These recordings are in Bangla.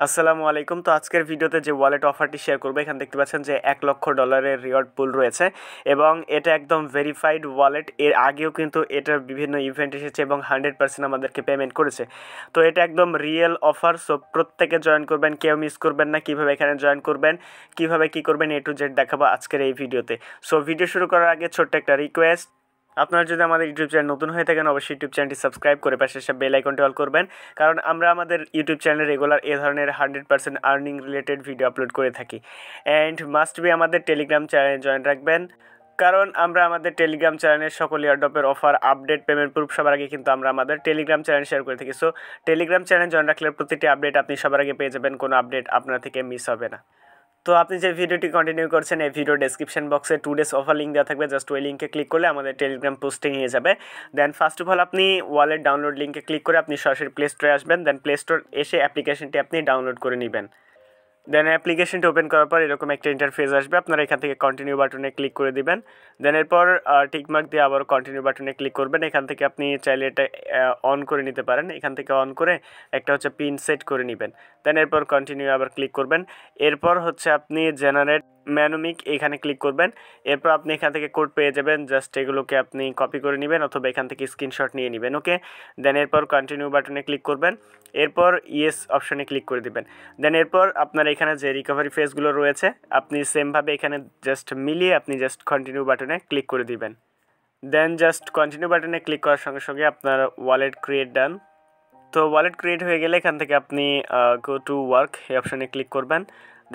আসসালামু আলাইকুম। তো আজকের ভিডিওতে যে ওয়ালেট অফারটি শেয়ার করবো, এখানে দেখতে পাচ্ছেন যে $1 লক্ষ রিওয়ার্ড পুল রয়েছে এবং এটা একদম ভেরিফাইড ওয়ালেট। এর আগেও কিন্তু এটার বিভিন্ন ইভেন্ট এসেছে এবং 100% আমাদেরকে পেমেন্ট করেছে। তো এটা একদম রিয়েল অফার। সো প্রত্যেকে জয়েন করবেন, কেউ মিস করবেন না। কীভাবে এখানে জয়েন করবেন, কীভাবে কী করবেন, A to Z দেখাবো আজকের এই ভিডিওতে। সো ভিডিও শুরু করার আগে ছোট্ট একটা রিকোয়েস্ট, আপনারা যদি আমাদের ইউটিউব চ্যানেল নতুন হয়ে থাকেন অবশ্যই ইউটিউব চ্যানেলটি সাবস্ক্রাইব করে পাশে এসে বেল আইকনটি অল করবেন, কারণ আমরা আমাদের ইউটিউব চ্যানেলে রেগুলার এ ধরনের 100% আর্নিং রিলেটেড ভিডিও আপলোড করে থাকি। অ্যান্ড মাস্ট বি আমাদের টেলিগ্রাম চ্যানেলে জয়েন রাখবেন, কারণ আমরা আমাদের টেলিগ্রাম চ্যানেলের সকল এয়ারড্রপের অফার, আপডেট, পেমেন্ট প্রুফ সবার আগে কিন্তু আমরা আমাদের টেলিগ্রাম চ্যানেল শেয়ার করে থাকি। সো টেলিগ্রাম চ্যানেল জয়েন রাখলে প্রতিটি আপডেট আপনি সবার আগে পেয়ে যাবেন, কোনো আপডেট আপনার থেকে মিস হবে না। তো আপনি যে ভিডিওটি কন্টিনিউ করছেন, এই ভিডিও ডেসক্রিপশন বক্সে 2 days অফার লিঙ্ক দেওয়া থাকবে। জাস্ট ওই লিঙ্কে ক্লিক করলে আমাদের টেলিগ্রাম পোস্টে নিয়ে যাবে। দেন ফার্স্ট অফ অল আপনি ওয়ালেট ডাউনলোড লিঙ্কে ক্লিক করে আপনি সরাসরি প্লে স্টোরে আসবেন। দেন প্লে স্টোর এসে অ্যাপ্লিকেশনটি আপনি ডাউনলোড করে নেবেন। দেন অ্যাপ্লিকেশনটি ওপেন করার পর এরকম একটা ইন্টারফেস আসবে, আপনারা এখান থেকে কন্টিনিউ বাটনে ক্লিক করে দিবেন। দেন এরপর টিকমার্ক দিয়ে আবার কন্টিনিউ বাটনে ক্লিক করবেন। এখান থেকে আপনি চাইলে এটা অন করে নিতে পারেন, এখান থেকে অন করে একটা হচ্ছে পিন সেট করে নেবেন। দেন এরপর কন্টিনিউ আবার ক্লিক করবেন। এরপর হচ্ছে আপনি জেনারেট ম্যানুমিক এখানে ক্লিক করবেন। এরপর আপনি এখান থেকে কোড পেয়ে যাবেন, জাস্ট এগুলোকে আপনি কপি করে নেবেন অথবা এখান থেকে স্ক্রিনশট নিয়ে নেবেন। ওকে, দেন এরপর কন্টিনিউ বাটনে ক্লিক করবেন। এরপর ইয়েস অপশানে ক্লিক করে দিবেন। দেন এরপর আপনার এখানে যে রিকভারি ফেসগুলো রয়েছে আপনি সেমভাবে এখানে জাস্ট মিলিয়ে আপনি জাস্ট কন্টিনিউ বাটনে ক্লিক করে দিবেন। দেন জাস্ট কন্টিনিউ বাটনে ক্লিক করার সঙ্গে সঙ্গে আপনার ওয়ালেট ক্রিয়েট ডান। তো ওয়ালেট ক্রিয়েট হয়ে গেলে এখান থেকে আপনি গো টু ওয়ার্ক এই অপশানে ক্লিক করবেন।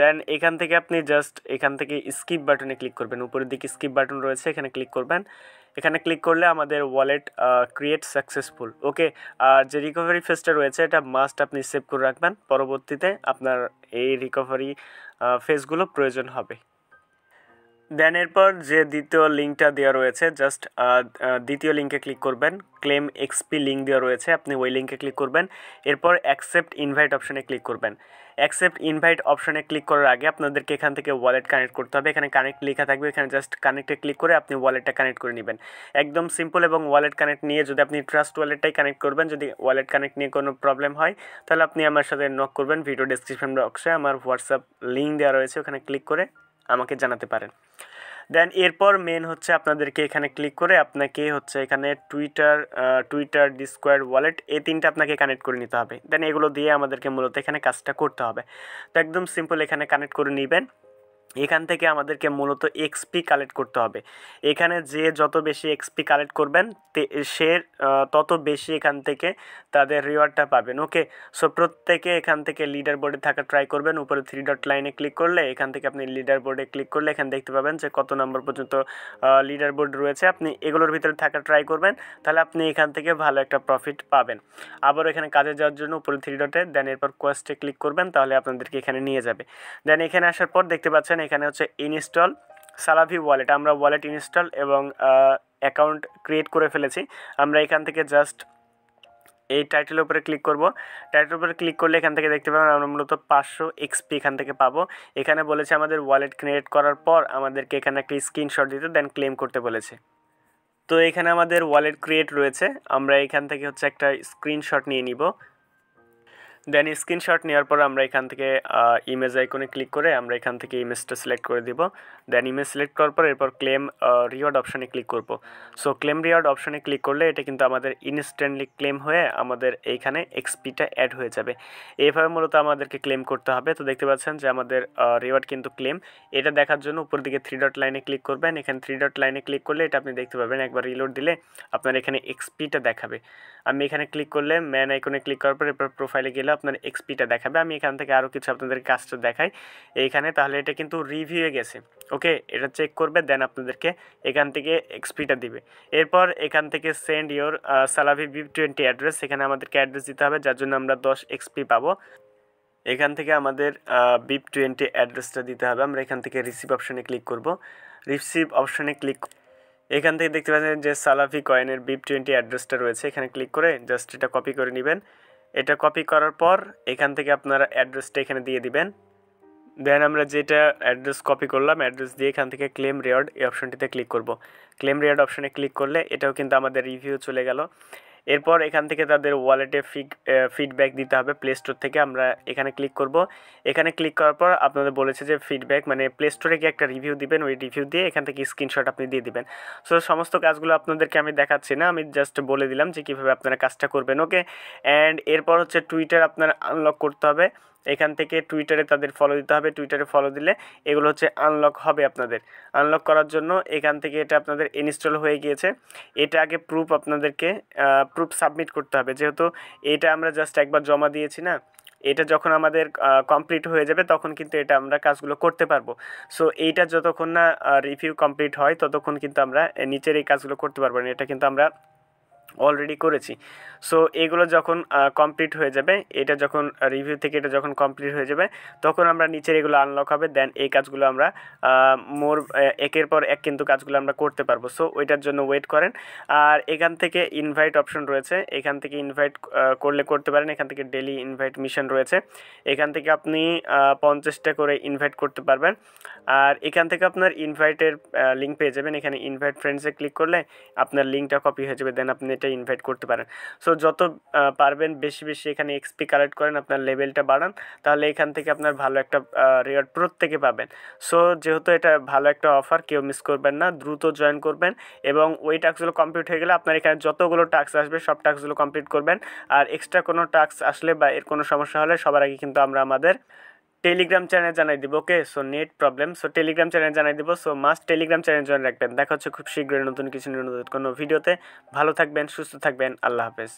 দেন এখান থেকে আপনি জাস্ট এখান থেকে স্কিপ বাটনে ক্লিক করবেন, উপরের দিকে স্কিপ বাটন রয়েছে, এখানে ক্লিক করবেন। এখানে ক্লিক করলে আমাদের ওয়ালেট ক্রিয়েট সাকসেসফুল। ওকে, আর যে রিকভারি ফেসটা রয়েছে এটা মাস্ট আপনি সেভ করে রাখবেন, পরবর্তীতে আপনার এই রিকভারি ফেসগুলো প্রয়োজন হবে। দেন এরপর যে দ্বিতীয় লিঙ্কটা দেওয়া রয়েছে, জাস্ট দ্বিতীয় লিঙ্কে ক্লিক করবেন। ক্লেম এক্সপি লিঙ্ক দেওয়া রয়েছে, আপনি ওই লিঙ্কে ক্লিক করবেন। এরপর অ্যাকসেপ্ট ইনভাইট অপশানে ক্লিক করবেন। অ্যাকসেপ্ট ইনভাইট অপশানে ক্লিক করার আগে আপনাদেরকে এখান থেকে ওয়ালেট কানেক্ট করতে হবে। এখানে কানেক্ট লেখা থাকবে, এখানে জাস্ট কানেক্টে ক্লিক করে আপনি ওয়ালেটটা কানেক্ট করে নেবেন। একদম সিম্পল। এবং ওয়ালেট কানেক্ট নিয়ে যদি আপনি ট্রাস্ট ওয়ালেটটাই কানেক্ট করবেন, যদি ওয়ালেট কানেক্ট নিয়ে কোনো প্রবলেম হয় তাহলে আপনি আমার সাথে নক করবেন। ভিডিও ডেসক্রিপশন বক্সে আমার হোয়াটসঅ্যাপ লিঙ্ক দেওয়া রয়েছে, ওখানে ক্লিক করে আমাকে জানাতে পারেন। দেন এরপর মেন হচ্ছে আপনাদেরকে এখানে ক্লিক করে আপনাকে হচ্ছে এখানে টুইটার ডিসকয়েড ওয়ালেট এই তিনটা আপনাকে কানেক্ট করে নিতে হবে। দেন এগুলো দিয়ে আমাদেরকে মূলত এখানে কাজটা করতে হবে। তো একদম সিম্পল, এখানে কানেক্ট করে নেবেন। এখান থেকে আমাদেরকে মূলত এক্সপি কালেক্ট করতে হবে। এখানে যে যত বেশি এক্সপি কালেক্ট করবেন সে তত বেশি এখান থেকে তাদের রিওয়ার্ডটা পাবেন। ওকে, সো প্রত্যেকে এখান থেকে লিডার বোর্ডে থাকা ট্রাই করবেন। উপরে 3 ডট লাইনে ক্লিক করলে এখান থেকে আপনি লিডার বোর্ডে ক্লিক করলে এখানে দেখতে পাবেন যে কত নম্বর পর্যন্ত লিডার বোর্ড রয়েছে। আপনি এগুলোর ভিতরে থাকা ট্রাই করবেন, তাহলে আপনি এখান থেকে ভালো একটা প্রফিট পাবেন। আবার এখানে কাজে যাওয়ার জন্য উপরে 3 ডটে দেন এরপর কোয়েস্টে ক্লিক করবেন, তাহলে আপনাদেরকে এখানে নিয়ে যাবে। দেন এখানে আসার পর দেখতে পাচ্ছেন এখানে হচ্ছে ইনস্টল সালাভি ওয়ালেট। আমরা ওয়ালেট ইনস্টল এবং অ্যাকাউন্ট ক্রিয়েট করে ফেলেছি। আমরা এখান থেকে জাস্ট এই টাইটেলের উপরে ক্লিক করব। টাইটেলের উপরে ক্লিক করলে এখান থেকে দেখতে পাবেন আমরা মূলত 500 এক্সপি এখান থেকে পাবো। এখানে বলেছে আমাদের ওয়ালেট ক্রিয়েট করার পর আমাদেরকে এখানে একটা স্ক্রিনশট দিতে, দেন ক্লেম করতে বলেছে। তো এখানে আমাদের ওয়ালেট ক্রিয়েট রয়েছে, আমরা এখান থেকে হচ্ছে একটা স্ক্রিনশট নিয়ে নিব। দেন স্ক্রিনশট নেওয়ার পর আমরা এখান থেকে ইমেজ আইকনে ক্লিক করে আমরা এখান থেকে ইমেজটা সিলেক্ট করে দিব। দেন ইমেজ সিলেক্ট করার পর এরপর ক্লেম রিওয়ার্ড অপশানে ক্লিক করব। সো ক্লেম রিওয়ার্ড অপশানে ক্লিক করলে এটা কিন্তু আমাদের ইনস্ট্যান্টলি ক্লেম হয়ে আমাদের এইখানে এক্সপিটা অ্যাড হয়ে যাবে। এইভাবে মূলত আমাদেরকে ক্লেম করতে হবে। তো দেখতে পাচ্ছেন যে আমাদের রিওয়ার্ড কিন্তু ক্লেম। এটা দেখার জন্য উপর দিকে 3 ডট লাইনে ক্লিক করবেন। এখানে 3 ডট লাইনে ক্লিক করলে এটা আপনি দেখতে পাবেন। একবার রিলোড দিলে আপনার এখানে এক্সপিটা দেখাবে। আমি এখানে ক্লিক করলে ম্যান আইকনে ক্লিক করার পর এরপর প্রোফাইলে গেলে আপনার এক্সপিটা দেখাবে। আমি এখান থেকে আরও কিছু আপনাদের কাজটা দেখাই এইখানে, তাহলে এটা কিন্তু রিভিউয়ে গেছে। ওকে, এটা চেক করবে, দেন আপনাদেরকে এখান থেকে এক্সপিটা দিবে। এরপর এখান থেকে সেন্ড ইওর সালাভি BIP20 অ্যাড্রেস, এখানে আমাদেরকে অ্যাড্রেস দিতে হবে, যার জন্য আমরা 10 এক্সপি পাবো। এখান থেকে আমাদের BIP20 অ্যাড্রেসটা দিতে হবে। আমরা এখান থেকে রিসিভ অপশানে ক্লিক করব। রিসিভ অপশানে ক্লিক এখান থেকে দেখতে পাচ্ছেন যে সালাভি কয়েনের BIP20 অ্যাড্রেসটা রয়েছে, এখানে ক্লিক করে জাস্ট এটা কপি করে নেবেন। এটা কপি করার পর এখান থেকে আপনারা অ্যাড্রেসটা এখানে দিয়ে দিবেন। দেন আমরা যেটা অ্যাড্রেস কপি করলাম অ্যাড্রেস দিয়ে এখান থেকে ক্লেম রিওয়ার্ড এই অপশানটিতে ক্লিক করব। ক্লেম রিওয়ার্ড অপশানে ক্লিক করলে এটাও কিন্তু আমাদের রিভিউ চলে গেল। এরপর এখান থেকে তাদের ওয়ালেটে ফিডব্যাক দিতে হবে প্লে স্টোর থেকে। আমরা এখানে ক্লিক করব। এখানে ক্লিক করার পর আপনাদের বলেছে যে ফিডব্যাক মানে প্লে স্টোরে গিয়ে একটা রিভিউ দিবেন, ওই রিভিউ দিয়ে এখান থেকে স্ক্রিনশট আপনি দিয়ে দিবেন। সো সমস্ত কাজগুলো আপনাদেরকে আমি দেখাচ্ছি না, আমি জাস্ট বলে দিলাম যে কীভাবে আপনারা কাজটা করবেন। ওকে, অ্যান্ড এরপর হচ্ছে টুইটার আপনারা আনলক করতে হবে। এখান থেকে টুইটারে তাদের ফলো দিতে হবে। টুইটারে ফলো দিলে এগুলো হচ্ছে আনলক হবে আপনাদের। আনলক করার জন্য এখান থেকে এটা আপনাদের ইনস্টল হয়ে গিয়েছে। এটা আগে প্রুফ আপনাদেরকে প্রুফ সাবমিট করতে হবে, যেহেতু এটা আমরা জাস্ট একবার জমা দিয়েছি না, এটা যখন আমাদের কমপ্লিট হয়ে যাবে তখন কিন্তু এটা আমরা কাজগুলো করতে পারবো। সো এইটা যতক্ষণ না রিভিউ কমপ্লিট হয় ততক্ষণ কিন্তু আমরা নিচের এই কাজগুলো করতে পারবো না। এটা কিন্তু আমরা অলরেডি করেছি। সো এগুলো যখন কমপ্লিট হয়ে যাবে, এটা যখন রিভিউ থেকে এটা যখন কমপ্লিট হয়ে যাবে তখন আমরা নিচের এগুলো আনলক হবে, দেন এই কাজগুলো আমরা একের পর এক কিন্তু কাজগুলো আমরা করতে পারবো। সো ওইটার জন্য ওয়েট করেন। আর এখান থেকে ইনভাইট অপশন রয়েছে, এখান থেকে ইনভাইট করলে করতে পারেন। এখান থেকে ডেলি ইনভাইট মিশন রয়েছে, এখান থেকে আপনি 50টা করে ইনভাইট করতে পারবেন। আর এখান থেকে আপনার ইনভাইটের লিঙ্ক পেয়ে যাবেন। এখানে ইনভাইট ফ্রেন্ডসে ক্লিক করলে আপনার লিঙ্কটা কপি হয়ে যাবে, দেন আপনি এটা ইনভাইট করতে পারেন। সো যত পারবেন বেশি বেশি এখানে এক্সপি কালেক্ট করেন, আপনার লেভেলটা বাড়ান, তাহলে এখান থেকে আপনার ভালো একটা রিওয়ার্ড প্রত্যেকে পাবেন। সো যেহেতু এটা ভালো একটা অফার, কেউ মিস করবেন না, দ্রুত জয়েন করবেন। এবং ওই টাস্কগুলো কমপ্লিট হয়ে গেলে আপনার এখানে যতগুলো টাস্ক আসবে সব টাস্কগুলো কমপ্লিট করবেন। আর এক্সট্রা কোনো টাস্ক আসলে বা এর কোনো সমস্যা হলে সবার আগে কিন্তু আমরা আমাদের টেলিগ্রাম চ্যানেল জানাই দিব। Okay, so net problem, so Telegram channel জানাই দিব। So must Telegram channel join রাখবেন। দেখা হচ্ছে খুব শীঘ্রই নতুন কিছু নতুন কোনো ভিডিওতে। ভালো থাকবেন, সুস্থ থাকবেন, আল্লাহ হাফেজ।